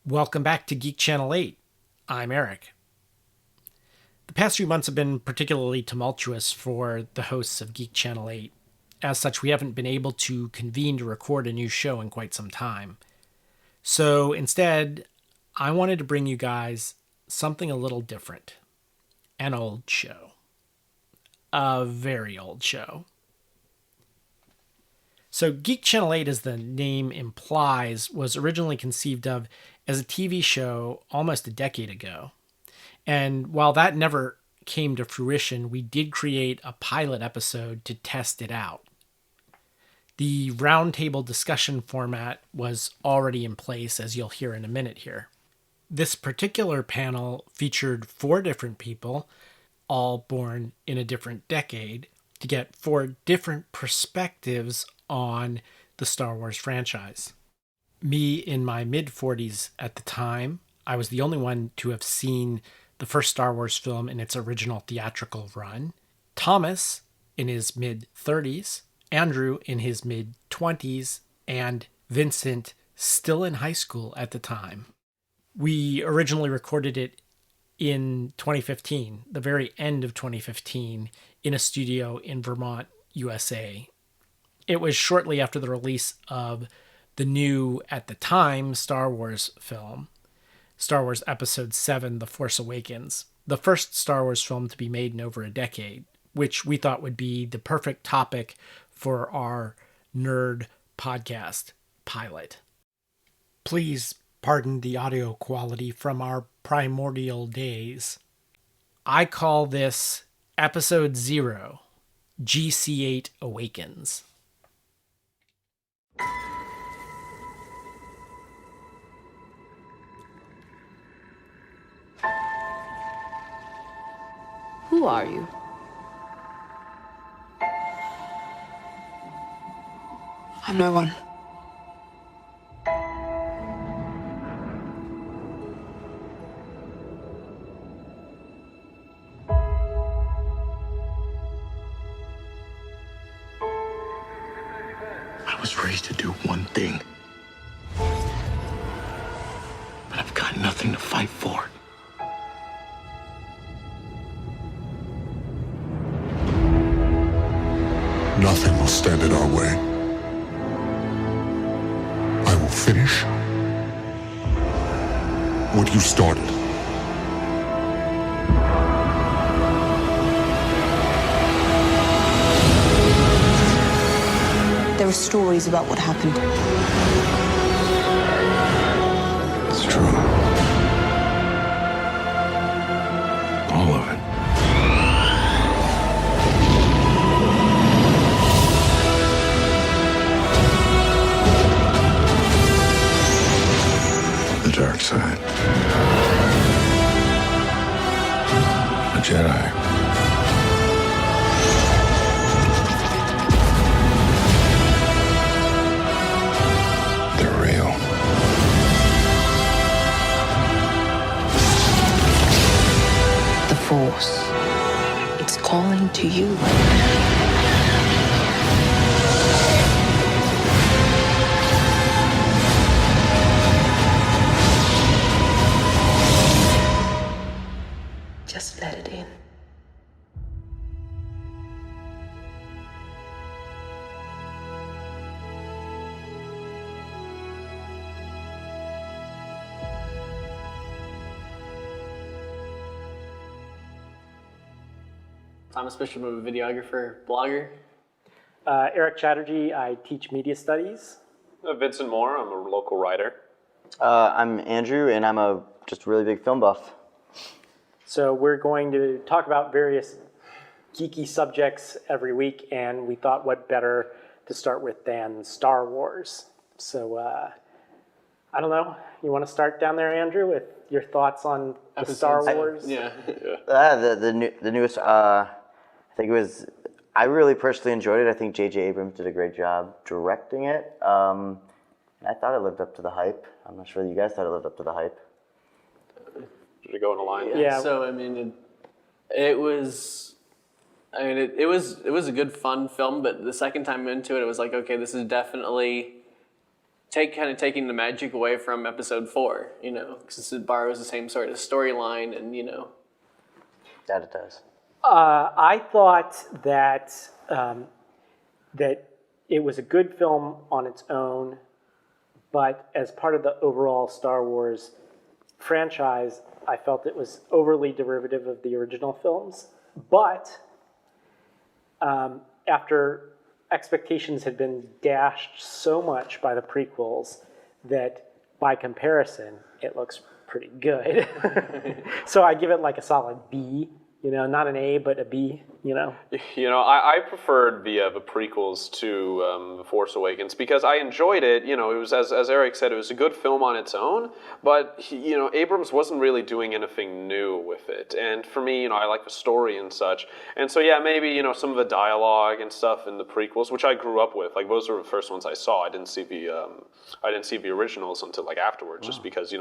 Welcome back to Geek Channel 8. I'm Eric. The past few months have been particularly tumultuous for the hosts of Geek Channel 8. As such, we haven't been able to convene to record a new show in quite some time. So instead, I wanted to bring you guys something a little different. An old show. A very old show. So Geek Channel 8, as the name implies, was originally conceived of as a TV show almost a decade ago. And while that never came to fruition, we did create a pilot episode to test it out. The roundtable discussion format was already in place, as you'll hear in a minute here. This particular panel featured 4 different people, all born in a different decade, to get 4 different perspectives on the Star Wars franchise. Me, in my mid-40s at the time, I was the only one to have seen the first Star Wars film in its original theatrical run. Thomas, in his mid-30s, Andrew, in his mid-20s, and Vincent, still in high school at the time. We originally recorded it in 2015, the very end of 2015, in a studio in Vermont, USA. It was shortly after the release of the new, at the time, Star Wars film, Star Wars Episode VII, The Force Awakens, the first Star Wars film to be made in over a decade, which we thought would be the perfect topic for our nerd podcast pilot. Please pardon the audio quality from our primordial days. I call this Episode 0, GC8 Awakens. Who are you? I'm no one. I was raised to do one thing. But I've got nothing to fight for. Nothing will stand in our way. I will finish what you started. There are stories about what happened. It's true. All of it. The dark side. A Jedi. They're real. The Force. It's calling to you. Just let it in. Thomas Bishop, I'm a videographer, blogger. Eric Chatterjee, I teach media studies. Vincent Moore, I'm a local writer. I'm Andrew, and I'm a just really big film buff. So we're going to talk about various geeky subjects every week, and we thought what better to start with than Star Wars. So I don't know, you want to start down there, Andrew, with your thoughts on the Star Wars? Yeah. The newest, I think it was, I really personally enjoyed it. I think J.J. Abrams did a great job directing it. And I thought it lived up to the hype. I'm not sure that you guys thought it lived up to the hype. Should we go in a line? Yeah. So, I mean, it was a good, fun film, but the second time into it, it was like, okay, this is definitely taking the magic away from Episode 4. Because it borrows the same sort of storyline, and That it does. I thought that that it was a good film on its own, but as part of the overall Star Wars franchise, I felt it was overly derivative of the original films. But after expectations had been dashed so much by the prequels that by comparison, it looks pretty good. So I give it like a solid B. Not an A, but a B, I preferred the prequels to The Force Awakens because I enjoyed it. It was, as Eric said, it was a good film on its own, but, Abrams wasn't really doing anything new with it. And for me, I like the story and such. And so, yeah, maybe, some of the dialogue and stuff in the prequels, which I grew up with, like, those were the first ones I saw. I didn't see the originals until, like, afterwards, just because,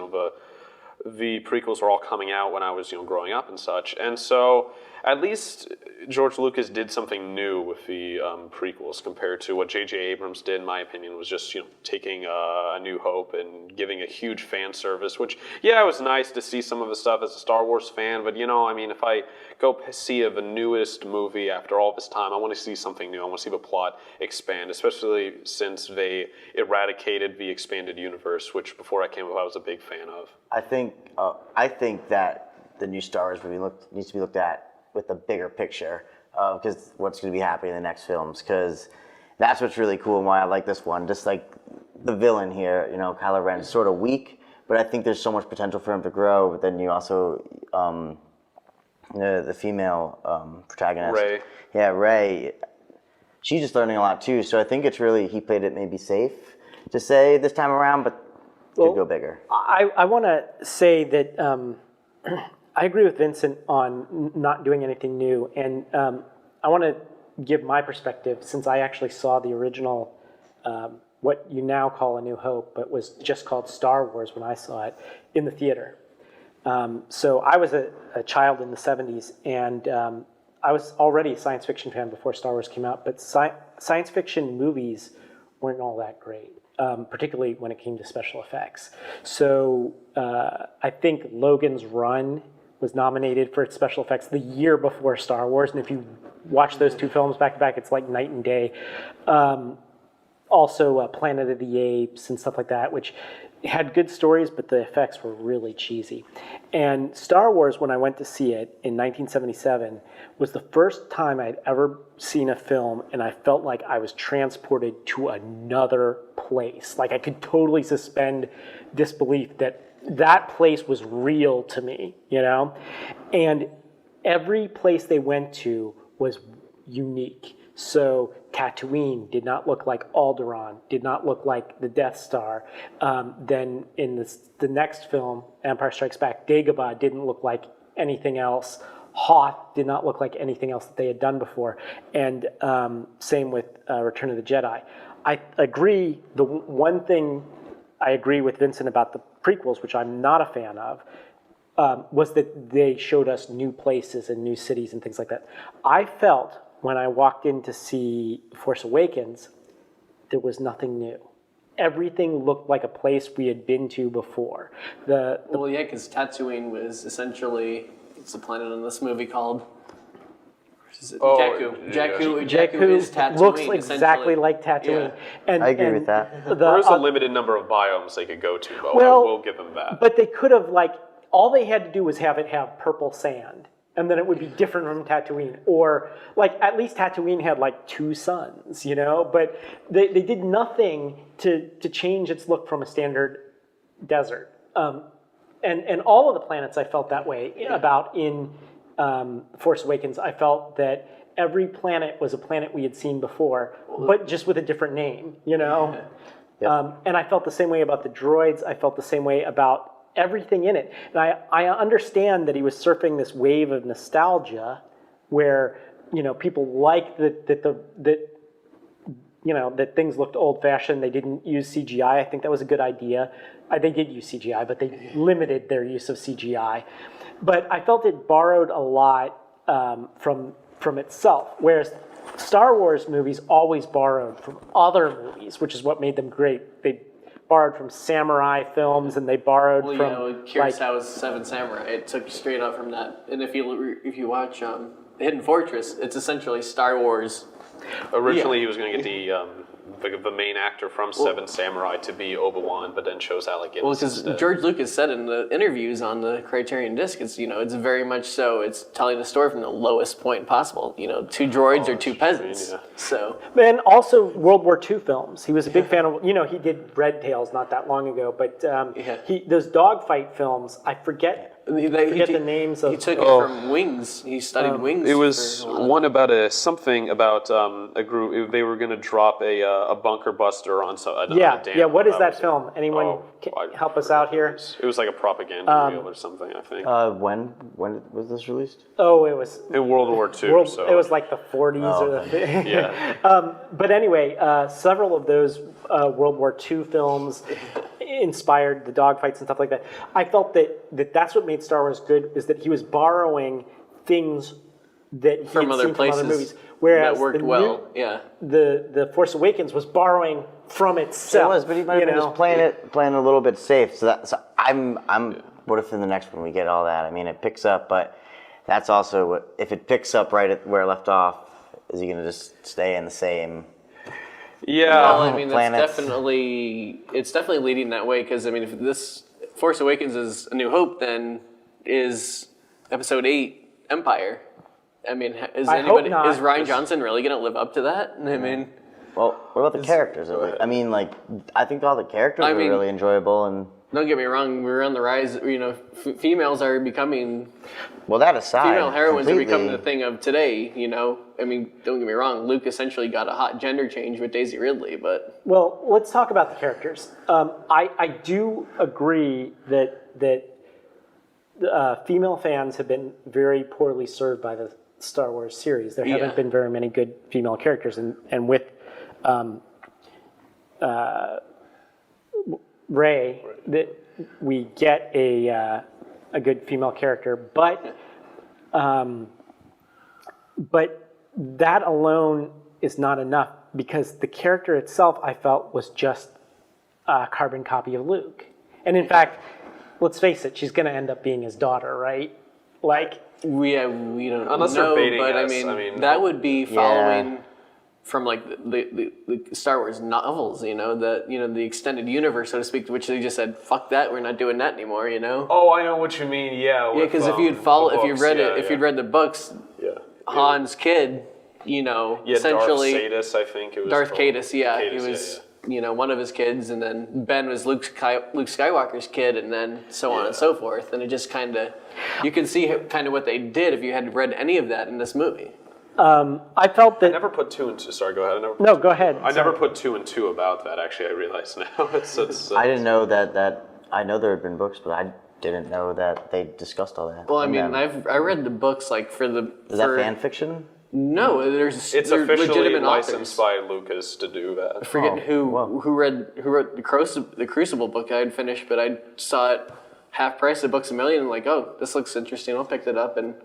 the prequels were all coming out when I was, growing up and such. And so at least George Lucas did something new with the prequels compared to what J.J. Abrams did, in my opinion, was just, taking A New Hope and giving a huge fan service, which, yeah, it was nice to see some of the stuff as a Star Wars fan, but, if I go see the newest movie after all this time, I want to see something new. I want to see the plot expand, especially since they eradicated the expanded universe, which before I came up, I was a big fan of. I think that the new Star Wars movie needs to be looked at with a bigger picture of because what's going to be happening in the next films. Because that's what's really cool and why I like this one. Just like the villain here, Kylo Ren is sort of weak, but I think there's so much potential for him to grow. But then you also the female protagonist, Rey. Yeah, Rey. She's just learning a lot too. So I think it's really he played it maybe safe to say this time around, but could go bigger. I want to say that I agree with Vincent on not doing anything new, and I want to give my perspective since I actually saw the original, what you now call A New Hope, but was just called Star Wars when I saw it in the theater. So I was a child in the 70s, and I was already a science fiction fan before Star Wars came out, but science fiction movies weren't all that great. Particularly when it came to special effects. So I think Logan's Run was nominated for its special effects the year before Star Wars, and if you watch those two films back to back, it's like night and day. Also Planet of the Apes and stuff like that, which had good stories, but the effects were really cheesy. And Star Wars, when I went to see it in 1977, was the first time I'd ever seen a film and I felt like I was transported to another place. Like I could totally suspend disbelief that that place was real to me, And every place they went to was unique. So Tatooine did not look like Alderaan, did not look like the Death Star. Then in the next film, Empire Strikes Back, Dagobah didn't look like anything else. Hoth did not look like anything else that they had done before. And same with Return of the Jedi. I agree, the one thing I agree with Vincent about the prequels, which I'm not a fan of, was that they showed us new places and new cities and things like that. I felt when I walked in to see Force Awakens, there was nothing new. Everything looked like a place we had been to before. Well, yeah, because Tatooine was essentially, what's the planet in this movie called? Is it Jakku. Jakku is Tatooine. Looks exactly like Tatooine. Yeah. And, I agree with that. There's a limited number of biomes they could go to, but we'll give them that. But they could have, all they had to do was have it have purple sand. And then it would be different from Tatooine. Or, at least Tatooine had, 2 suns, But they did nothing to change its look from a standard desert. And all of the planets I felt that way about in Force Awakens. I felt that every planet was a planet we had seen before, but just with a different name, Yep. And I felt the same way about the droids. I felt the same way about everything in it. And I understand that he was surfing this wave of nostalgia where, people liked that things looked old-fashioned. They didn't use CGI. I think that was a good idea. They did use CGI, but they limited their use of CGI. But I felt it borrowed a lot from itself, whereas Star Wars movies always borrowed from other movies, which is what made them great. They borrowed from samurai films, and they borrowed Well, from Kurosawa's Seven Samurai. It took straight up from that. And if you watch Hidden Fortress, it's essentially Star Wars. Originally, he was going to get the main actor from Seven Samurai to be Obi-Wan, but then chose Alec Guinness. Well, because instead. George Lucas said in the interviews on the Criterion Disc, it's very much so. It's telling the story from the lowest point possible. Two droids or two peasants. Yeah. So. And also World War II films. He was a big fan of. He did Red Tails not that long ago, but those dogfight films. I forget the names of. He took it from Wings. He studied Wings. It was one about something about a group. They were going to drop a bunker buster on a dam. What is that film? Anyone help us out here? It was like a propaganda reel or something, I think. When was this released? Oh, it was in World War II. It was like the 40s or the. Yeah. But anyway, several of those World War II films inspired the dogfights and stuff like that. I felt that's what made Star Wars good, is that he was borrowing things that he from had other seen places from other movies. Whereas that worked well. The Force Awakens was borrowing from itself. It was, but he might have been just playing a little bit safe. So I'm. What if in the next one we get all that? I mean, it picks up, but that's also what if it picks up right at where it left off. Is he going to just stay in the same? Yeah. Well, I mean, planets? it's definitely leading that way, because I mean, if this Force Awakens is A New Hope, then is Episode 8 Empire? I mean, is Rian Johnson really going to live up to that? I mean, well, what about the characters? I mean, I think all the characters are really enjoyable, and don't get me wrong, we're on the rise. Females are becoming. Well, that aside, female heroines are becoming the thing of today. I mean, don't get me wrong. Luke essentially got a hot gender change with Daisy Ridley, but well, let's talk about the characters. I do agree that female fans have been very poorly served by the Star Wars series. There haven't been very many good female characters, and with Rey, that we get a good female character, but that alone is not enough, because the character itself, I felt, was just a carbon copy of Luke. And in fact, let's face it, she's going to end up being his daughter, right? we don't Unless know, they're baiting but us. I mean that would be following from the Star Wars novels, the extended universe, so to speak, which they just said, fuck that, we're not doing that anymore, Oh, I know what you mean. Yeah. Because if you'd read the books, Han's kid, essentially Darth Sadus, I think it was. Darth Cadus, he was. One of his kids, and then Ben was Luke Skywalker's kid, and then so on and so forth. And it just you can see kind of what they did if you had read any of that in this movie. I felt that. I never put two and two. Sorry, go ahead. No, go ahead. I never put two and two about that. Actually, I realize now. I didn't know that. I know there had been books, but I didn't know that they discussed all that. Well, I mean, I read the books for the. Is that fan fiction? No, it's officially legitimate licensed authors. by Lucas to do that. I forget who wrote the Crucible book I had finished, but I saw it half price of Books A Million, and oh, this looks interesting. I'll pick it up, and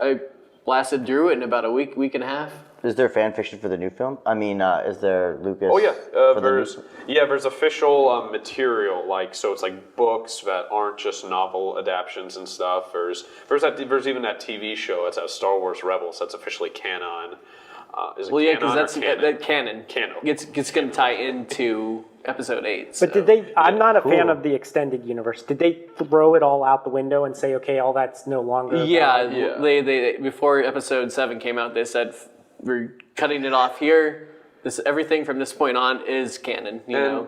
I blasted through it in about a week and a half. Is there fan fiction for the new film? I mean, is there Lucas? Oh yeah, there's official material, so it's books that aren't just novel adaptions and stuff. There's even that TV show. It's Star Wars Rebels. That's officially canon. Is it canon because that's canon? that canon. Canon. It's going to tie into Episode 8. But did they? I'm not a fan of the extended universe. Did they throw it all out the window and say, okay, all that's no longer? They before Episode 7 came out, they said we're cutting it off here. Everything from this point on is canon.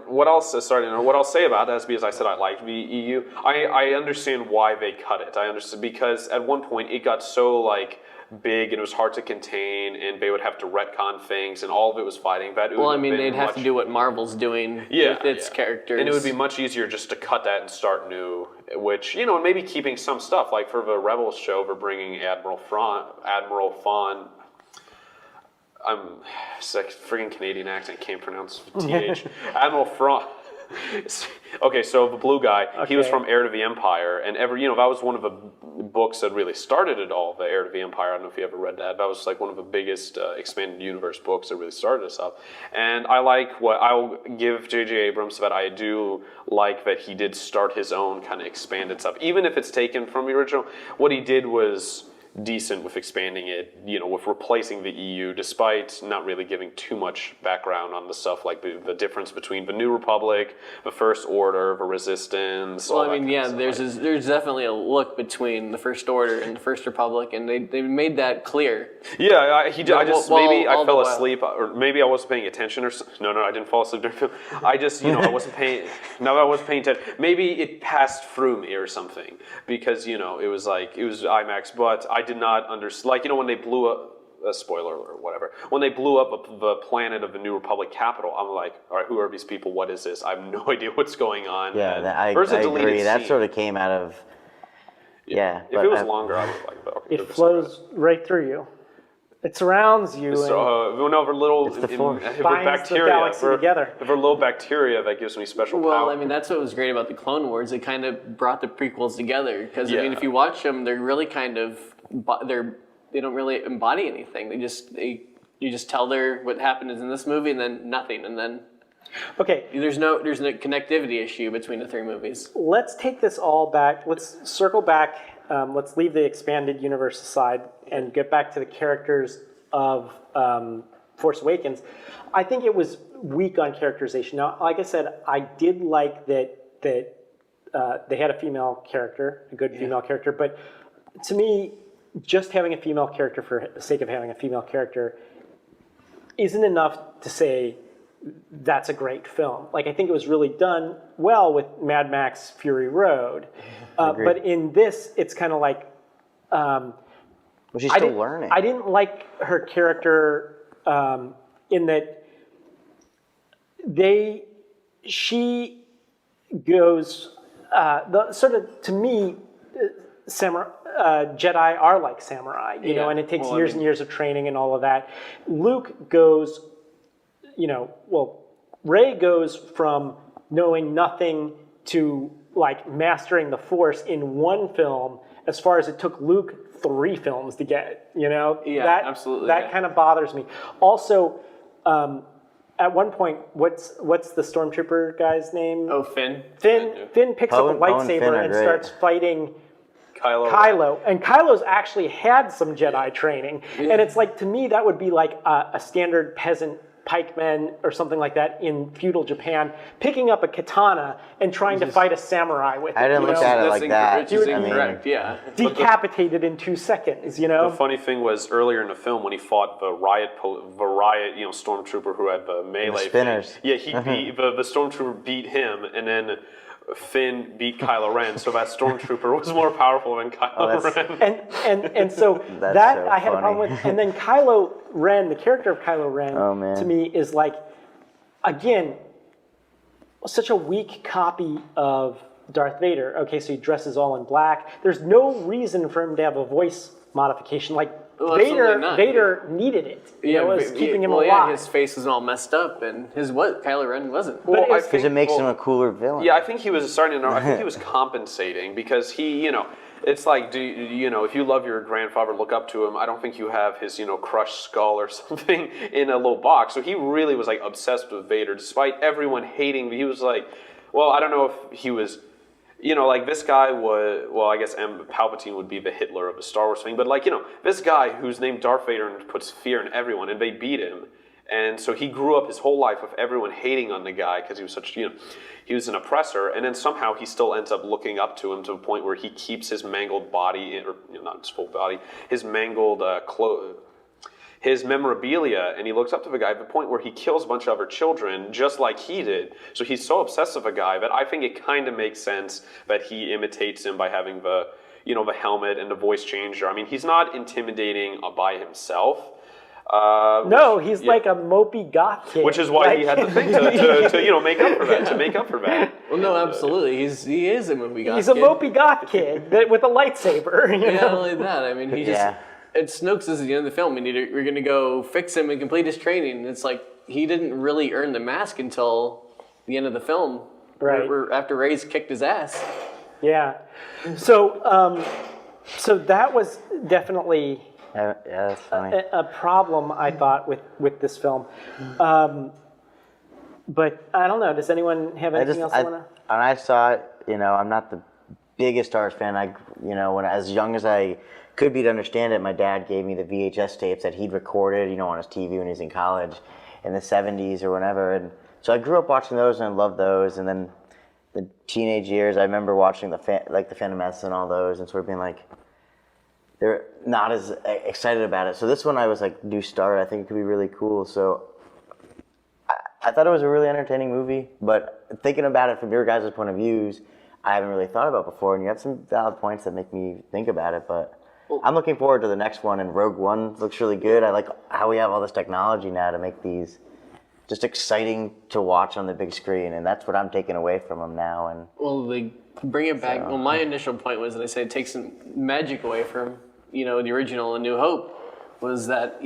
What else? What I'll say about that is because I said I liked the EU. I understand why they cut it. I understand because at one point it got so big and it was hard to contain, and they would have to retcon things, and all of it was fighting that. They'd have to do what Marvel's doing with its characters, and it would be much easier just to cut that and start new. Which and maybe keeping some stuff for the Rebels show, for bringing Admiral Thrawn. It's a friggin' Canadian accent, can't pronounce TH. Admiral Thrawn. Okay, so the blue guy, he was from Heir to the Empire, and that was one of the books that really started it all, the Heir to the Empire. I don't know if you ever read that. That was like one of the biggest expanded universe books that really started us up. And I'll give J.J. Abrams that I do like that he did start his own kind of expanded stuff. Even if it's taken from the original, what he did was decent with expanding it, with replacing the EU, despite not really giving too much background on the stuff like the difference between the New Republic, the First Order, the Resistance. Well, I mean, yeah, there's definitely a look between the First Order and the First Republic, and they made that clear. Yeah, he did. Maybe I fell asleep, or maybe I wasn't paying attention, or no, I didn't fall asleep during the film. I just, I wasn't paying. No, I wasn't paying attention. Maybe it passed through me or something, because it was IMAX, but I did not understand. When they blew up. A spoiler or whatever. When they blew up the planet of the New Republic capital, I'm like, all right, who are these people? What is this? I have no idea what's going on. Yeah, I agree. That sort of came out of. Yeah. If it was longer, I would like that. Okay, it flows right through you. It surrounds you. For little bacteria. Together. For little bacteria, that gives me special power. Well, I mean, that's what was great about the Clone Wars. It kind of brought the prequels together. Because, I mean, if you watch them, they're really kind of... They don't really embody anything. You just tell what happened is in this movie and then nothing, and then there's no connectivity issue between the three movies. Let's take this all back. Let's circle back. Let's leave the expanded universe aside and get back to the characters of Force Awakens. I think it was weak on characterization. Now, like I said, I did like that they had a female character, a good female character, but to me, just having a female character for the sake of having a female character isn't enough to say that's a great film. I think it was really done well with Mad Max Fury Road. But in this, it's kind of like... she's still learning. I didn't like her character in that she goes... to me, Jedi are like samurai, and it takes years and years of training and all of that. Luke goes, Rey goes from knowing nothing to mastering the Force in one film, as far as it took Luke 3 films to get. Yeah, absolutely. That kind of bothers me. Also, at one point, what's the stormtrooper guy's name? Oh, Finn. Finn picks up a lightsaber and starts fighting Kylo. And Kylo's actually had some Jedi training. Yeah. And it's to me, that would be like a standard peasant pikeman or something like that in feudal Japan, picking up a katana and trying to fight a samurai with it. I didn't look at it like that. Which is incorrect, Decapitated in 2 seconds, The funny thing was, earlier in the film, when he fought the riot stormtrooper who had the melee spinners. He beat, the stormtrooper beat him, and then Finn beat Kylo Ren, so that stormtrooper was more powerful than Kylo Ren. And so that I had a problem with. And then Kylo Ren, the character of Kylo Ren, to me is again, such a weak copy of Darth Vader. Okay, so he dresses all in black. There's no reason for him to have a voice modification. Vader needed it. It was keeping him alive. Yeah, his face was all messed up, and Kylo Ren wasn't. Because it makes him a cooler villain. Yeah, I think he was starting to. I think he was compensating because he, it's like, if you love your grandfather, look up to him. I don't think you have his, crushed skull or something in a little box. So he really was obsessed with Vader, despite everyone hating. He was I don't know if he was. This guy was, I guess Palpatine would be the Hitler of the Star Wars thing, but this guy who's named Darth Vader and puts fear in everyone, and they beat him. And so he grew up his whole life with everyone hating on the guy because he was such, he was an oppressor, and then somehow he still ends up looking up to him to the point where he keeps his mangled body, or not his full body, his mangled his memorabilia, and he looks up to the guy at the point where he kills a bunch of other children, just like he did. So he's so obsessed with a guy that I think it kind of makes sense that he imitates him by having the helmet and the voice changer. I mean, he's not intimidating by himself. He's like a mopey goth kid. Which is why he had the thing to make up for that. To make up for that. Well, no, absolutely. He is a mopey goth kid. He's a mopey goth kid with a lightsaber. Not only that, I mean, he just... And Snoke's is the end of the film, and we're going to go fix him and complete his training. It's he didn't really earn the mask until the end of the film. Right. After Rey's kicked his ass. Yeah. So so that was definitely Yeah, that's funny. a problem, I thought, with this film. But I don't know. Does anyone have anything else they want to? When I saw it, I'm not the biggest Star Wars fan. When as young as I could be to understand it, my dad gave me the VHS tapes that he'd recorded, on his TV when he was in college in the 70s or whenever. And so I grew up watching those and I loved those. And then the teenage years, I remember watching the Phantom Menace and all those and sort of being like, they're not as excited about it. So this one I was like, new start. I think it could be really cool. So I thought it was a really entertaining movie, but thinking about it from your guys' point of views, I haven't really thought about before, and you have some valid points that make me think about it, but I'm looking forward to the next one, and Rogue One looks really good. I like how we have all this technology now to make these just exciting to watch on the big screen, and that's what I'm taking away from them now. And well, they bring it back. Well, my initial point was that I said it takes some magic away from, the original A New Hope, was that,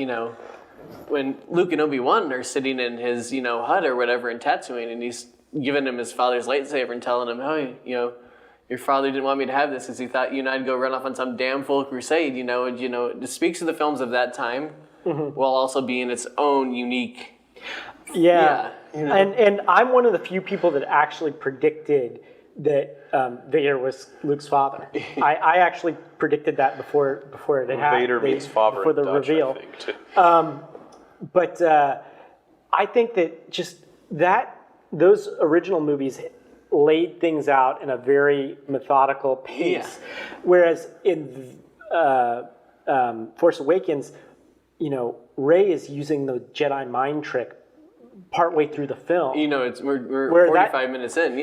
when Luke and Obi-Wan are sitting in his, hut or whatever in Tatooine, and he's giving him his father's lightsaber and telling him, oh, your father didn't want me to have this because he thought you and I'd go run off on some damn full crusade, and, it speaks to the films of that time while also being its own unique. Yeah. And I'm one of the few people that actually predicted that Vader was Luke's father. I actually predicted that before it had happened. Vader means father before the Dutch, reveal. I think, too. But I think that just those original movies laid things out in a very methodical pace, whereas in Force Awakens, Rey is using the Jedi mind trick partway through the film. We're 45 minutes in.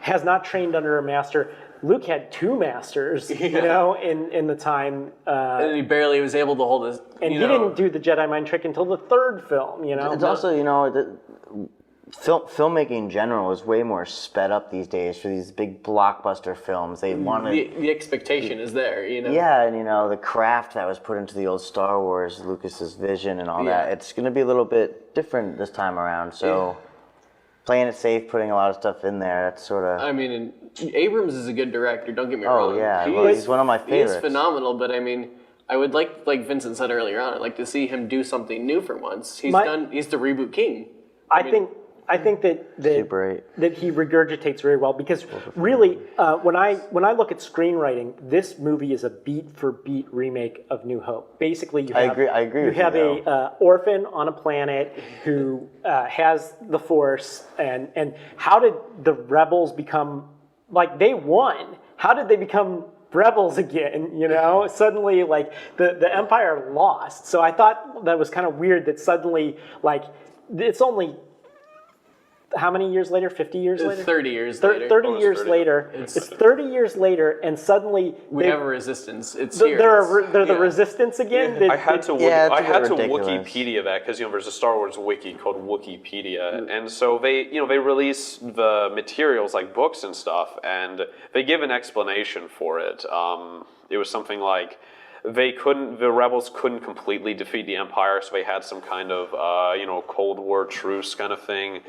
Has not trained under a master. Luke had two masters, in the time. And he barely was able to hold his. And he didn't do the Jedi mind trick until the third film. It's also, filmmaking in general is way more sped up these days for these big blockbuster films. They wanted the expectation is there. Yeah, and the craft that was put into the old Star Wars, Lucas's vision and all that. It's going to be a little bit different this time around. So. Playing it safe, putting a lot of stuff in there, that's sort of... I mean, and Abrams is a good director, don't get me wrong. Oh, yeah, he's one of my favorites. He's phenomenal, but I mean, I would like Vincent said earlier on, I'd like to see him do something new for once. He's the reboot king. I think that he regurgitates very well, because really, when I look at screenwriting, this movie is a beat-for-beat remake of New Hope. Basically, I agree. You have a orphan on a planet who has the Force, and how did the rebels become, like, they won? How did they become rebels again? Suddenly, like, the Empire lost. So I thought that was kind of weird that suddenly, like, it's only... How many years later? 50 years later? 30 years later. 30 years later. It's 30 years later, and suddenly... We have a resistance. It's here. They're the resistance again? I had to Wikipedia that, because there's a Star Wars wiki called Wikipedia, and so they release the materials like books and stuff, and they give an explanation for it. It was something like... the rebels couldn't completely defeat the Empire, so they had some kind of, Cold War truce kind of thing.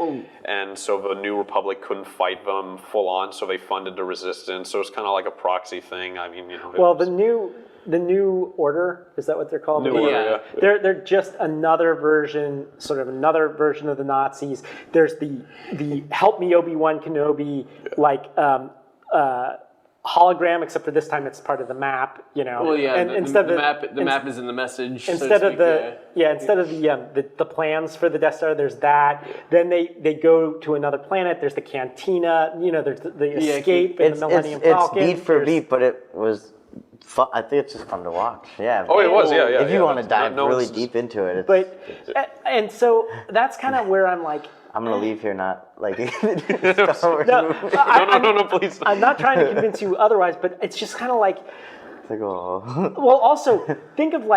And so the New Republic couldn't fight them full on, so they funded the resistance. So it's kind of like a proxy thing. I mean, Well, the New Order, is that what they're called? New Order, yeah. They're just another version of the Nazis. There's the Help Me Obi-Wan Kenobi, hologram, except for this time it's part of the map, Well, yeah, and the map is in the message. Instead of the plans for the Death Star, there's that. Then they go to another planet. There's the cantina. There's the escape and the Millennium Falcon. It's beat for beat, but it was fun. I think it's just fun to watch. Yeah. Oh, it was. Yeah. If you want to dive really deep into it, and so that's kind of where I'm like. I'm going to leave here not liking Star Wars movies. No, please. I'm not trying to convince you otherwise, but it's just kind of like... It's like, oh. Well, also, think of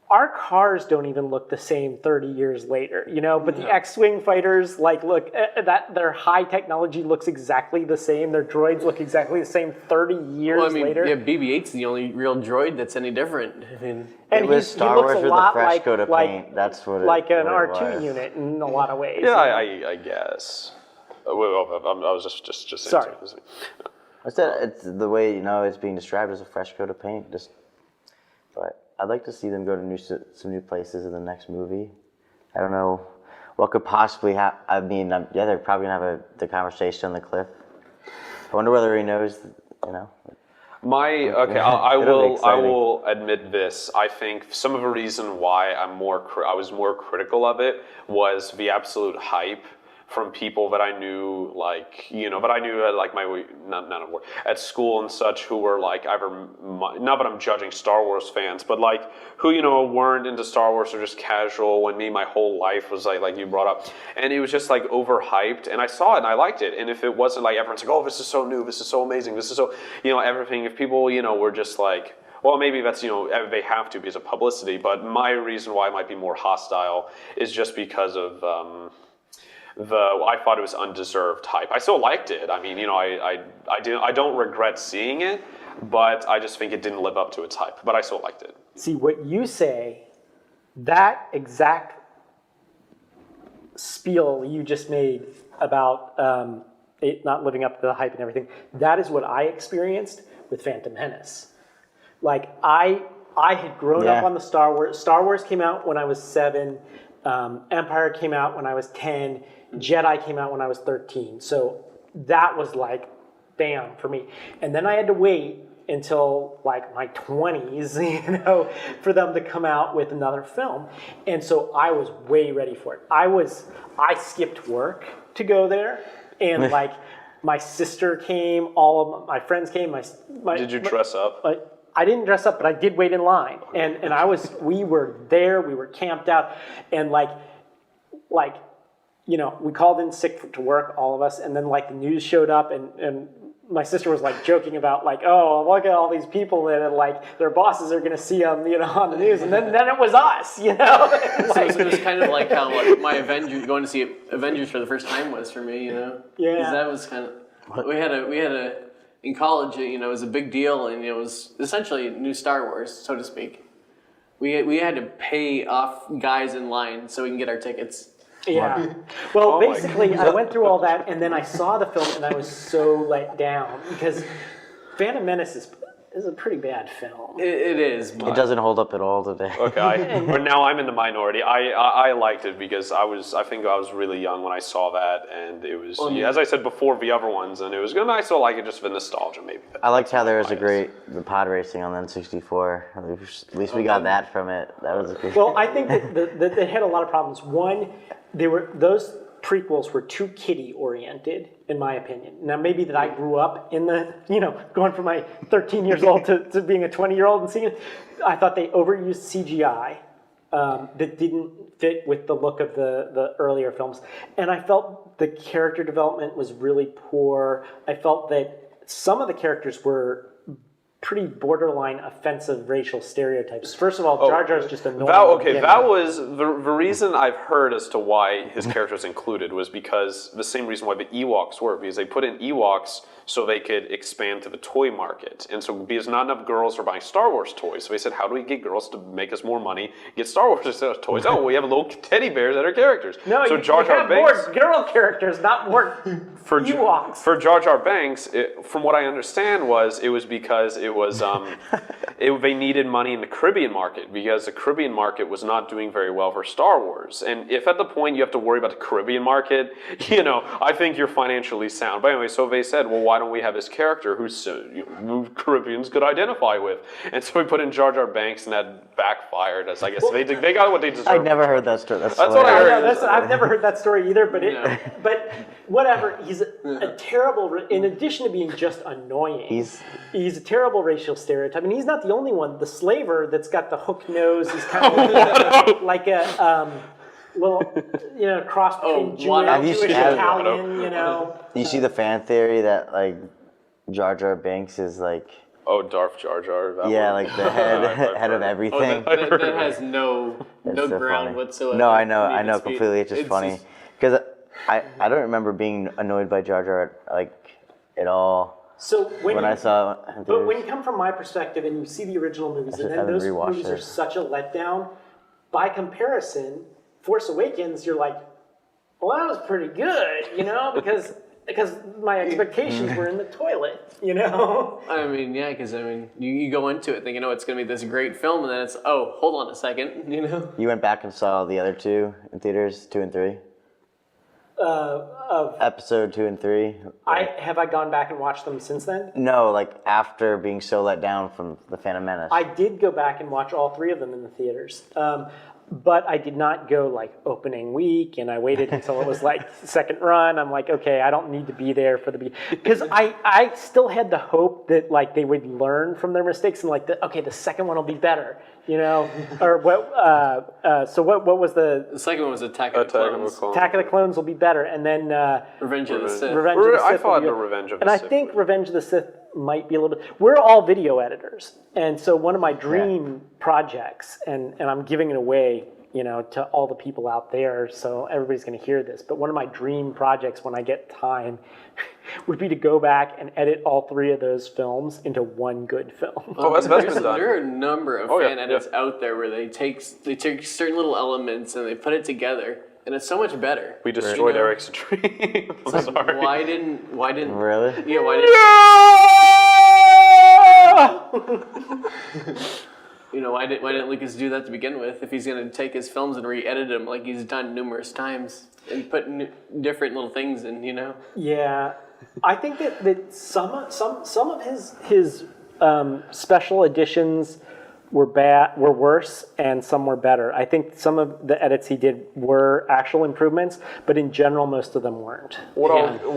our cars don't even look the same 30 years later, but the X-Wing fighters, look, their high technology looks exactly the same. Their droids look exactly the same 30 years later. Yeah, BB-8's the only real droid that's any different. I mean... And it was Star Wars with a fresh coat of paint. That's what it like an R2 unit in a lot of ways. Yeah, I guess. I was just saying. Sorry. I said it's the way it's being described as a fresh coat of paint. But I'd like to see them go to some new places in the next movie. I don't know what could possibly happen. I mean, they're probably gonna have the conversation on the cliff. I wonder whether he knows. I will admit this. I think some of the reason why I was more critical of it was the absolute hype from people that I knew, at school and such, who were not that I'm judging Star Wars fans, but who weren't into Star Wars or just casual. When my whole life was like you brought up, and it was just overhyped. And I saw it and I liked it. And if it wasn't everyone's oh, this is so new, this is so amazing, this is so everything. If people were just well, maybe that's they have to because of publicity. But my reason why I might be more hostile is just because of. I thought it was undeserved hype. I still liked it. I mean, I don't regret seeing it, but I just think it didn't live up to its hype. But I still liked it. See, what you say, that exact spiel you just made about it not living up to the hype and everything, that is what I experienced with Phantom Menace. I had grown up on the Star Wars. Star Wars came out when I was 7. Empire came out when I was 10. Jedi came out when I was 13. So that was bam for me. And then I had to wait until my 20s, for them to come out with another film. And so I was way ready for it. I skipped work to go there. And my sister came, all of my friends came. Did you dress up? I didn't dress up, but I did wait in line. And we were there, we were camped out, and we called in sick to work, all of us, and then the news showed up, and my sister was joking about oh, look at all these people that their bosses are gonna see them, on the news, and then it was us, So it was kind of like how my going to see Avengers for the first time was for me, Yeah. Because that was kind of we had a in college, it was a big deal, and it was essentially new Star Wars, so to speak. We had to pay off guys in line so we can get our tickets. Yeah. Well, basically, I went through all that, and then I saw the film, and I was so let down because Phantom Menace is a pretty bad film. It is. But it doesn't hold up at all today. Okay, but now I'm in the minority. I liked it because I think I was really young when I saw that, and it was as I said before, the other ones, and it was good. I still like it just for nostalgia, maybe. I liked how there was the pod racing on the N64. At least we got that from it. That was good. Well, I think that they had a lot of problems. One, those prequels were too kiddie oriented, in my opinion. Now, maybe that I grew up in the, going from my 13 years old to being a 20-year-old and seeing it. I thought they overused CGI that didn't fit with the look of the earlier films. And I felt the character development was really poor. I felt that some of the characters were pretty borderline offensive racial stereotypes. First of all, Jar Jar's just annoying. That was the reason I've heard as to why his character was included was because the same reason why the Ewoks were, because they put in Ewoks so they could expand to the toy market. And so because not enough girls are buying Star Wars toys, so they said, how do we get girls to make us more money, get Star Wars toys? Oh, we have little teddy bears that are characters. No, so you Jar Jar have Binks, more girl characters, not more Ewoks. For Jar Jar Binks, from what I understand it was because it was they needed money in the Caribbean market because the Caribbean market was not doing very well for Star Wars. And if at the point you have to worry about the Caribbean market, I think you're financially sound. But anyway, so they said, well, why don't we have this character who Caribbeans could identify with? And so we put in Jar Jar Binks, and that backfired. As I guess they got what they deserved. I never heard that story. That's what I heard. I've never heard that story either. But whatever. He's a terrible. In addition to being just annoying, he's a terrible racial stereotype. And he's not the only one. The slaver that's got the hook nose. He's kind of like a. Little, cross between Jewish Italian, You see the fan theory that Jar Jar Binks is Darth Jar Jar. The head of everything. That has no ground funny. whatsoever. No, I know completely. It's just funny because I don't remember being annoyed by Jar Jar at all. So when I saw, but when you come from my perspective and you see the original movies, and then those movies are such a letdown. By comparison, Force Awakens, you're like, Well, that was pretty good, because my expectations were in the toilet, I mean, yeah, because you go into it thinking, it's going to be this great film, and then it's, hold on a second, You went back and saw the other two in theaters, 2 and 3? Episode 2 and 3? Have I gone back and watched them since then? No, like after being so let down from The Phantom Menace. I did go back and watch all 3 of them in the theaters. But I did not go like opening week, and I waited until it was like second run. I'm like, okay, I don't need to be there for the because I still had the hope that like they would learn from their mistakes and like the second one will be better, or what? So what was the second one was Attack of the Clones. Attack of the Clones will be better, and then Revenge of the Sith. Revenge of the Sith. I thought the Revenge of the Sith. Sith. And I think Revenge of the Sith might be a little bit. We're all video editors, and so one of my dream projects, and I'm giving it away, to all the people out there, so everybody's going to hear this. But one of my dream projects, when I get time, would be to go back and edit all 3 of those films into one good film. Oh, that's been done. There are a number of fan edits out there where they take certain little elements and they put it together. And it's so much better. We destroyed Eric's dream. I'm sorry. Why didn't? Really? Yeah. Why didn't? Why didn't Lucas do that to begin with? If he's going to take his films and re-edit them like he's done numerous times and put different little things in, Yeah, I think that some of his special editions were worse, and some were better. I think some of the edits he did were actual improvements, but in general, most of them weren't. What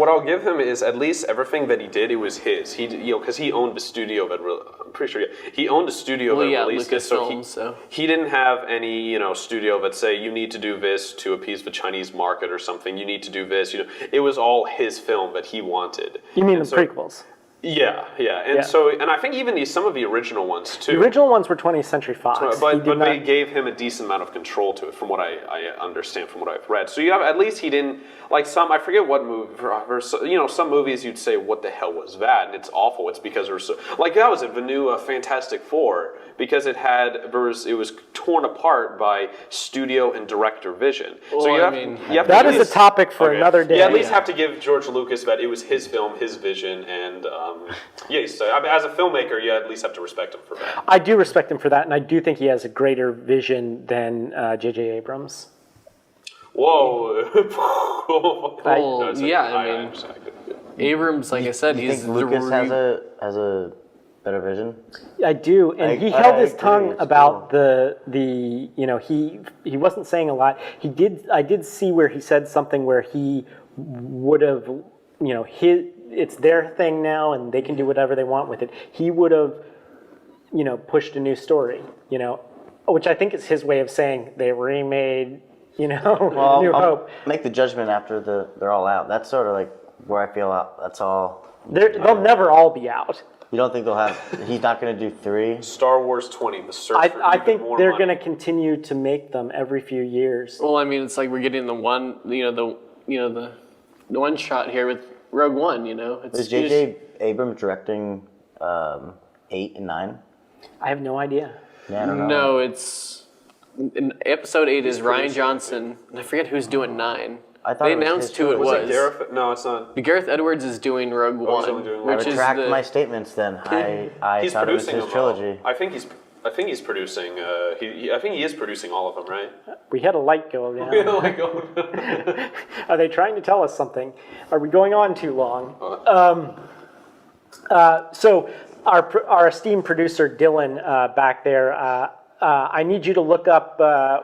I'll give him is at least everything that he did, it was his. Because he owned the studio that I'm pretty sure he owned a studio that released it. So he didn't have any studio that say you need to do this to appease the Chinese market or something. You need to do this. It was all his film that he wanted. You mean the prequels? Yeah, and I think even some of the original ones too. The original ones were 20th Century Fox, but they gave him a decent amount of control to it, from what I understand, from what I've read. So you have at least he didn't like some. I forget what movie. Some movies you'd say, "What the hell was that?" And it's awful. It's because there's like that was it. The new Fantastic Four, because it was torn apart by studio and director vision. Well, so that is a topic for another day. You at least have to give George Lucas that it was his film, his vision, and yes, as a filmmaker, you at least have to respect him for that. I do respect him for that, and I do think he has a greater vision than J.J. Abrams. Whoa! Abrams, like I said, he's Lucas has a better vision. I do, and he held his tongue about the he wasn't saying a lot. I did see where he said something where he would have it's their thing now, and they can do whatever they want with it. He would have pushed a new story, which I think is his way of saying they remade. New Hope. I'll make the judgment after they're all out. That's sort of like where I feel that's all. They'll never all be out. You don't think they'll have? He's not going to do 3. Star Wars 20. The search. I think they're going to continue to make them every few years. Well, I mean, it's like we're getting the one, the one shot here with Rogue One. Is J.J. Abrams directing 8 and 9? I have no idea. Yeah, I don't know. No, it's. In episode 8 is Rian Johnson, and I forget who's doing 9. I thought they announced who it was. No, it's not. Gareth Edwards is doing Rogue One. I retract my statements. Then I thought it was his trilogy. I think he's producing. I think he is producing all of them, right? We had a light go down. Are they trying to tell us something? Are we going on too long? So our esteemed producer Dylan back there. I need you to look up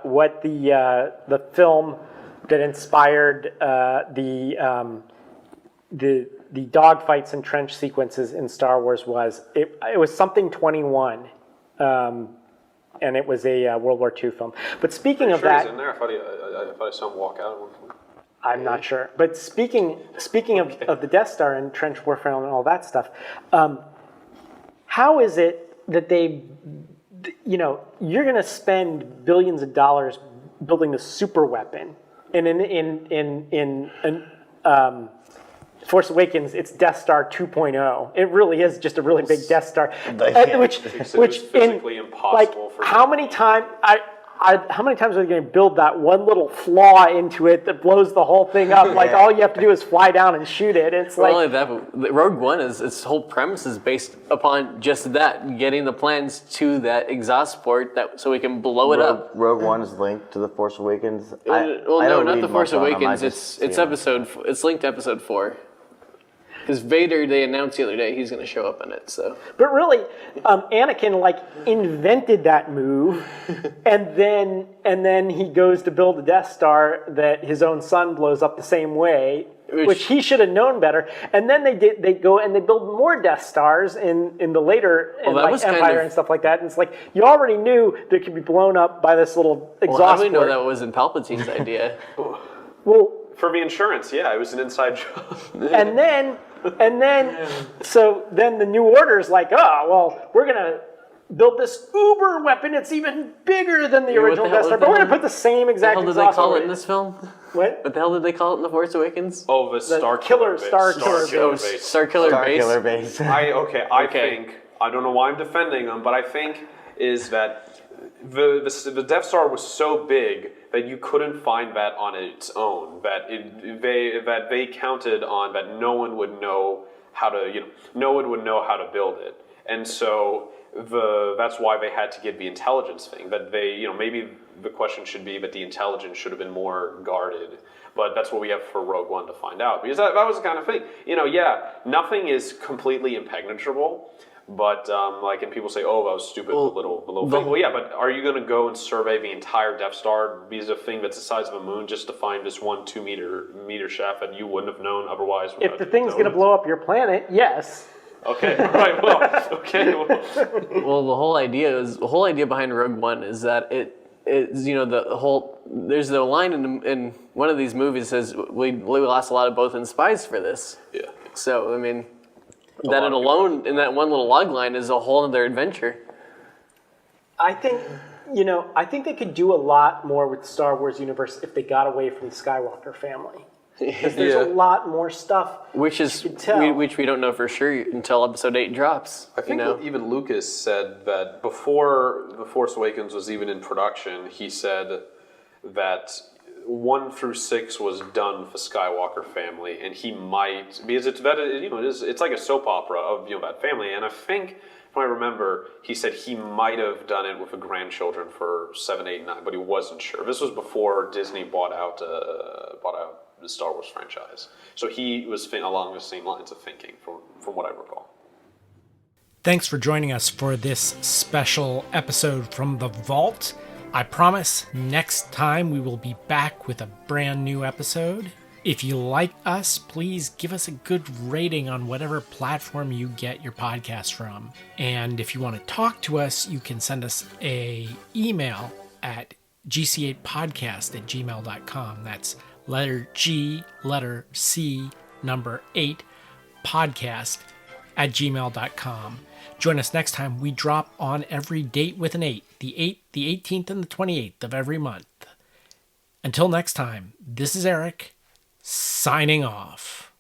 what the film that inspired the dogfights and trench sequences in Star Wars was. It was something 21, and it was a World War II film. But speaking of that, he's in there. I thought I saw him walk out at one point. I'm not sure. But speaking of the Death Star and trench warfare and all that stuff, how is it that you're going to spend billions of dollars building the super weapon, and in Force Awakens, it's Death Star 2.0. It really is just a really big Death Star, which physically impossible. How many times how many times are they going to build that one little flaw into it that blows the whole thing up? Like all you have to do is fly down and shoot it. It's Not like only that, but Rogue One its whole premise is based upon just that, getting the plans to that exhaust port so we can blow it up. Rogue One is linked to the Force Awakens. No, not the Force Awakens. It's linked to episode 4. Because Vader, they announced the other day he's going to show up in it. So, but really, Anakin like invented that move, and then he goes to build a Death Star that his own son blows up the same way, which he should have known better. And then they go and they build more Death Stars in the later Empire and stuff like that. And it's like you already knew that it could be blown up by this little exhaust. Well, how do we know that wasn't Palpatine's idea? Well, for the insurance, yeah, it was an inside job. And then, so then the New Order's like, oh, well, we're going to build this uber weapon. It's even bigger than the original Death Star, but we're going to put the same exact exhaust. What the hell did they call it in this film? What the hell did they call it in The Force Awakens? Oh, the Star Killer Base. Star Killer Base. I think, I don't know why I'm defending them, but I think is that the Death Star was so big that you couldn't find that on its own. That they counted on that no one would know how to build it, and so that's why they had to get the intelligence thing. That maybe the question should be that the intelligence should have been more guarded. But that's what we have for Rogue One to find out, because that was the kind of thing. Nothing is completely impenetrable. But and people say, "Oh, that was stupid, the little thing." Well, yeah, but are you going to go and survey the entire Death Star? Because a thing that's the size of a moon just to find this 2 meter shaft that you wouldn't have known otherwise? If the thing's going to blow up your planet, yes. Okay. Right. Well. Okay. Well, the whole idea behind Rogue One is that there's the line in one of these movies that says we lost a lot of both in spies for this. Yeah. So I mean. That alone, in that one little log line, is a whole other adventure. I think they could do a lot more with the Star Wars universe if they got away from the Skywalker family. Because there's a lot more stuff which we don't know for sure until Episode 8 drops. I think even Lucas said that before The Force Awakens was even in production, he said that 1 through 6 was done for Skywalker family, and he might, because it's like a soap opera of that family, and I think if I remember, he said he might have done it with the grandchildren for 7, 8, 9, but he wasn't sure. This was before Disney bought out the Star Wars franchise, so he was along the same lines of thinking, from what I recall. Thanks for joining us for this special episode from the Vault. I promise next time we will be back with a brand new episode. If you like us, please give us a good rating on whatever platform you get your podcast from. And if you want to talk to us, you can send us an email at gc8podcast@gmail.com. That's letter G, letter C, number 8, podcast@gmail.com. Join us next time. We drop on every date with an 8, the 18th, and the 28th of every month. Until next time, this is Eric, signing off.